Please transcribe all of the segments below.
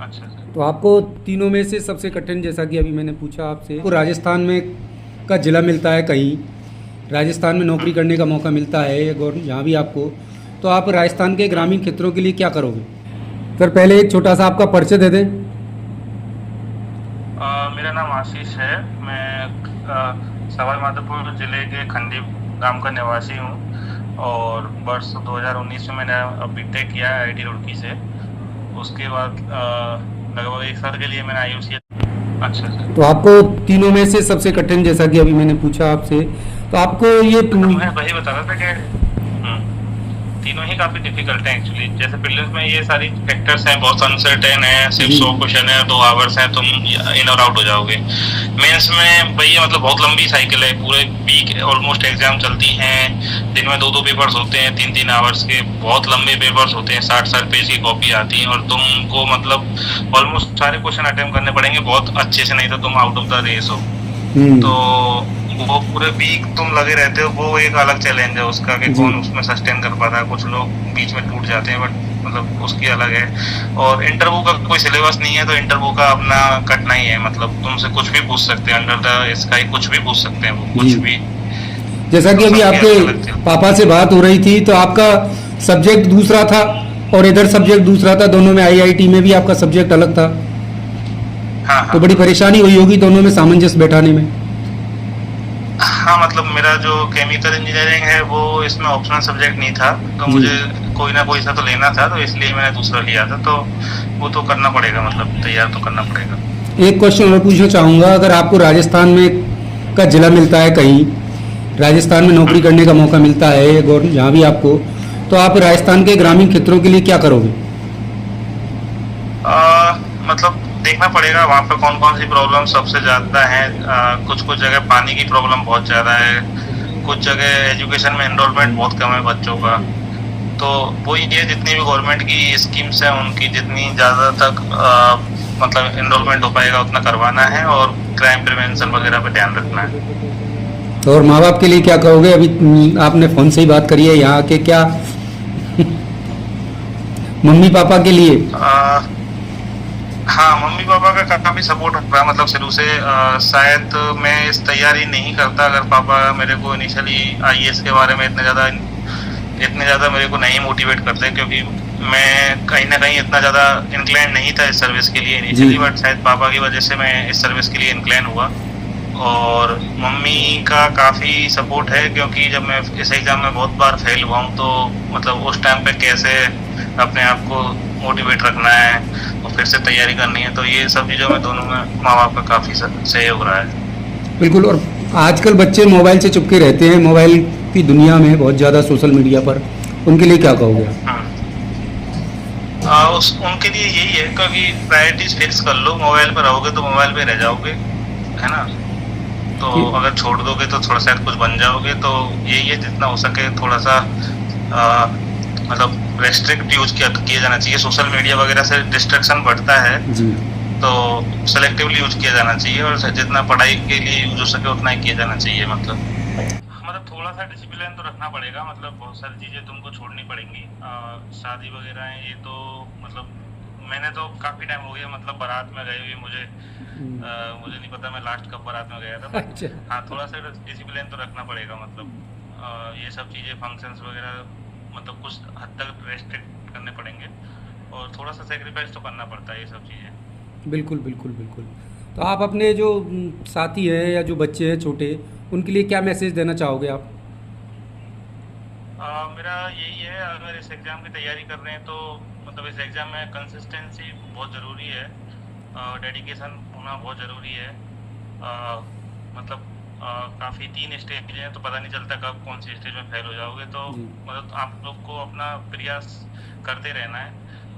अच्छा अच्छा। तो आपको तीनों में से सबसे कठिन, जैसा कि अभी मैंने पूछा आपसे, को राजस्थान में का ज़िला मिलता है कहीं, राजस्थान में नौकरी हम्म। करने का मौका मिलता है या जहाँ भी आपको, तो आप राजस्थान के ग्रामीण हम्म। क्षेत्रों के लिए क्या करोगे? सर पहले एक छोटा सा आपका परिचय दे दें। मेरा नाम आशीष है। मैं सवाई माधोपुर जिले के खंडी गांव का निवासी हूँ और वर्ष 2019 में मैंने बीटेक किया है आईआईटी रुड़की से। उसके बाद लगभग 1 साल के लिए मैंने आईयूसी। अच्छा अच्छा। तो आपको तीनों में से सबसे कठिन, जैसा कि अभी मैंने पूछा आपसे, तो आपको ये मैं वही बता रहा था कि तीनों ही काफी डिफिकल्ट हैं एक्चुअली। जैसे प्रीलिम्स में ये सारी फैक्टर्स हैं, बहुत अनसर्टेन है, सिर्फ जी 100 क्वेश्चन है, 2 आवर्स है, तुम इन और आउट हो जाओगे। मेंस में भैया मतलब बहुत लंबी साइकिल है, पूरे वीक ऑलमोस्ट एग्जाम चलती हैं, दिन में 2-2 पेपर्स होते हैं, 3-3 आवर्स के बहुत लंबे पेपर्स होते हैं, 60-60 पेज की कॉपी आती है और तुमको मतलब ऑलमोस्ट सारे क्वेश्चन अटेम्प्ट करने पड़ेंगे बहुत अच्छे से, नहीं तो तुम आउट ऑफ द रेस हो। तो हम्म वो पूरे वीक तुम लगे रहते हो, वो एक अलग चैलेंज है उसका कि जी कौन उसमें सस्टेन कर पाता है। कुछ लोग बीच में टूट जाते हैं, बट मतलब उसकी अलग है। और इंटरव्यू का कोई सिलेबस नहीं है, तो इंटरव्यू का अपना कटना ही है, मतलब तुमसे कुछ भी पूछ सकते हैं, अंडर द स्काई कुछ भी पूछ सकते हैं, वो जी। कुछ भी। जैसा कि तो अभी सबकी आपके अलग अलग चीज। पापा से बात हो रही थी, तो आपका सब्जेक्ट दूसरा था और इधर सब्जेक्ट दूसरा था, दोनों में आईआईटी में भी आपका सब्जेक्ट अलग था, हाँ तो हाँ बड़ी परेशानी हुई होगी दोनों में सामंजस्य बैठाने में। हाँ। मतलब मेरा जो केमिकल इंजीनियरिंग है वो इसमें ऑप्शनल सब्जेक्ट नहीं था, तो जी। मुझे कोई ना कोई सा तो लेना था, तो इसलिए मैंने दूसरा लिया था। तो वो तो करना पड़ेगा, मतलब तैयार तो करना पड़ेगा। एक क्वेश्चन और पूछना चाहूँगा, अगर आपको राजस्थान में का जिला मिलता है कहीं, राजस्थान में नौकरी हम्म। करने का मौका मिलता है या जहाँ भी आपको, तो आप राजस्थान के ग्रामीण क्षेत्रों के लिए क्या करोगे? मतलब देखना पड़ेगा वहाँ पे कौन कौन सी प्रॉब्लम सबसे ज्यादा है। कुछ कुछ जगह पानी की प्रॉब्लम बहुत ज्यादा है, कुछ जगह एजुकेशन में एनरोलमेंट बहुत कम है बच्चों का। तो वही है, जितनी भी गवर्नमेंट की स्कीम्स हैं उनकी जितनी ज्यादा तक मतलब एनरोलमेंट हो पाएगा उतना करवाना है, और क्राइम प्रिवेंशन वगैरह पे ध्यान रखना है। तो और माँ बाप के लिए क्या कहोगे? अभी आपने फ़ोन से ही बात करी है यहाँ के, क्या मम्मी पापा के लिए? आ, हाँ, मम्मी पापा का काफी सपोर्ट रहा, मतलब शुरू से। शायद मैं इस तैयारी नहीं करता अगर पापा मेरे को इनिशियली आईएएस के बारे में इतने ज्यादा मेरे को नहीं मोटिवेट करते, क्योंकि मैं कहीं ना कहीं इतना ज्यादा इंक्लाइन नहीं था इस सर्विस के लिए जी इनिशियली, बट शायद पापा की वजह से मैं इस सर्विस के लिए इंक्लाइन हुआ। और मम्मी का काफ़ी सपोर्ट है, क्योंकि जब मैं इस एग्ज़ाम में बहुत बार फेल हुआ हूँ, तो मतलब उस टाइम पे कैसे अपने आप को मोटिवेट रखना है और फिर से तैयारी करनी है, तो ये सब चीज़ों में दोनों में माँ बाप का काफ़ी सहयोग रहा है। बिल्कुल। और आजकल बच्चे मोबाइल से चिपके रहते हैं, मोबाइल की दुनिया में बहुत ज़्यादा, सोशल मीडिया पर, उनके लिए क्या कहोगे आप? उनके लिए यही है, क्योंकि प्रायोरिटीज फिक्स कर लो। मोबाइल पर रहोगे तो मोबाइल पे रह जाओगे, है ना। तो कि अगर छोड़ दोगे तो थोड़ा शायद कुछ बन जाओगे, तो यही है, जितना हो सके थोड़ा सा आ, मतलब रेस्ट्रिक्ट यूज किया जाना चाहिए। सोशल मीडिया वगैरह से डिस्ट्रैक्शन बढ़ता है, जी तो सेलेक्टिवली यूज किया जाना चाहिए, और जितना पढ़ाई के लिए यूज हो सके उतना ही किया जाना चाहिए। मतलब थोड़ा सा डिसिप्लिन तो रखना पड़ेगा, मतलब बहुत सारी चीज़ें तुमको छोड़नी पड़ेंगी। शादी वगैरह है ये तो मतलब मैंने तो काफ़ी टाइम हो गया, मतलब बारात में गए हुए मुझे मुझे नहीं पता मैं लास्ट कब बारात में गया था, बट अच्छा। हाँ थोड़ा सा डिसिप्लिन तो रखना पड़ेगा। मतलब ये सब चीज़ें फंक्शंस वगैरह मतलब कुछ हद तक रेस्ट्रिक्ट करने पड़ेंगे, और थोड़ा सा सेक्रीफाइस तो करना पड़ता है ये सब चीज़ें। बिल्कुल बिल्कुल बिल्कुल। तो आप अपने जो साथी हैं या जो बच्चे हैं छोटे, उनके लिए क्या मैसेज देना चाहोगे आप? मेरा यही है, अगर इस एग्ज़ाम की तैयारी कर रहे हैं तो मतलब इस एग्ज़ाम में कंसिस्टेंसी बहुत ज़रूरी है, डेडिकेशन होना बहुत ज़रूरी है। अ, मतलब काफ़ी 3 स्टेज हैं, तो पता नहीं चलता कब कौन सी स्टेज में फेल हो जाओगे, तो जी मतलब आप लोग को अपना प्रयास करते रहना है,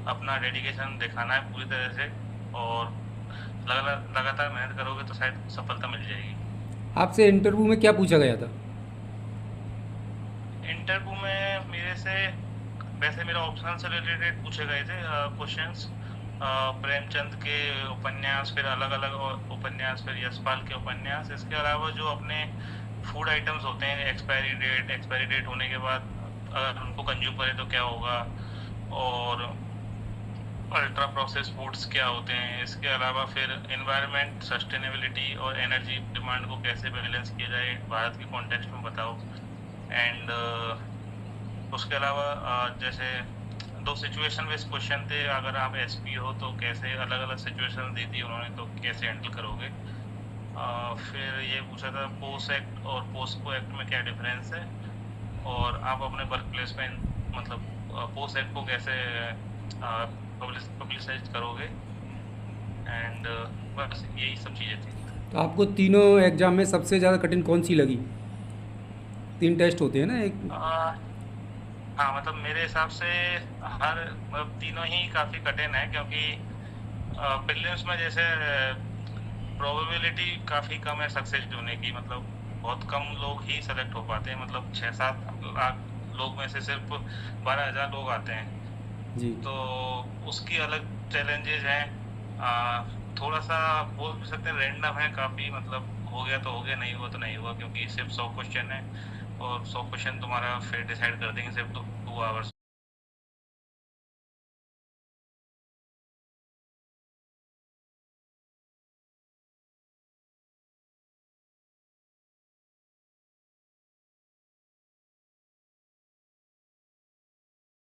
अपना डेडिकेशन दिखाना है पूरी तरह से, और लगातार मेहनत करोगे तो शायद सफलता मिल जाएगी। आपसे इंटरव्यू में क्या पूछा गया था? इंटरव्यू में मेरे से वैसे मेरा ऑप्शनल से रिलेटेड पूछे गए थे क्वेश्चंस, प्रेमचंद के उपन्यास, फिर अलग अलग उपन्यास, फिर यशपाल के उपन्यास। इसके अलावा जो अपने फूड आइटम्स होते हैं, एक्सपायरी डेट होने के बाद अगर उनको कंज्यूम करें तो क्या होगा, और अल्ट्रा प्रोसेस फूड्स क्या होते हैं, इसके अलावा फिर एनवायरनमेंट, सस्टेनेबिलिटी और एनर्जी डिमांड को कैसे बैलेंस किया जाए भारत के कॉन्टेक्स्ट में बताओ। एंड उसके अलावा जैसे दो सिचुएशन बेस्ड क्वेश्चन थे, अगर आप एसपी हो तो कैसे अलग अलग सिचुएशन दी थी उन्होंने, तो कैसे हैंडल करोगे। फिर ये पूछा था पोस्ट एक्ट और पोस्को एक्ट में क्या डिफरेंस है, और आप अपने वर्क प्लेस में मतलब पोस्ट एक्ट को कैसे पब्लिसाइज करोगे। एंड बस यही सब चीज़ें थी। तो आपको तीनों एग्ज़ाम में सबसे ज़्यादा कठिन कौन सी लगी? 3 टेस्ट होते हैं ना एक। हाँ, मतलब मेरे हिसाब से हर मतलब तीनों ही काफ़ी कठिन है, क्योंकि प्रीलिम्स में जैसे प्रोबेबिलिटी काफ़ी कम है सक्सेस होने की, मतलब बहुत कम लोग ही सेलेक्ट हो पाते हैं, मतलब 6-7 लाख लोग में से सिर्फ 12,000 लोग आते हैं। जी। तो उसकी अलग चैलेंजेस हैं। थोड़ा सा बोल भी सकते हैं रैंडम है काफ़ी, मतलब हो गया तो हो गया, नहीं हुआ तो नहीं हुआ, क्योंकि सिर्फ 100 क्वेश्चन है और 100 क्वेश्चन तुम्हारा फिर डिसाइड कर देंगे सिर्फ 2 आवर्स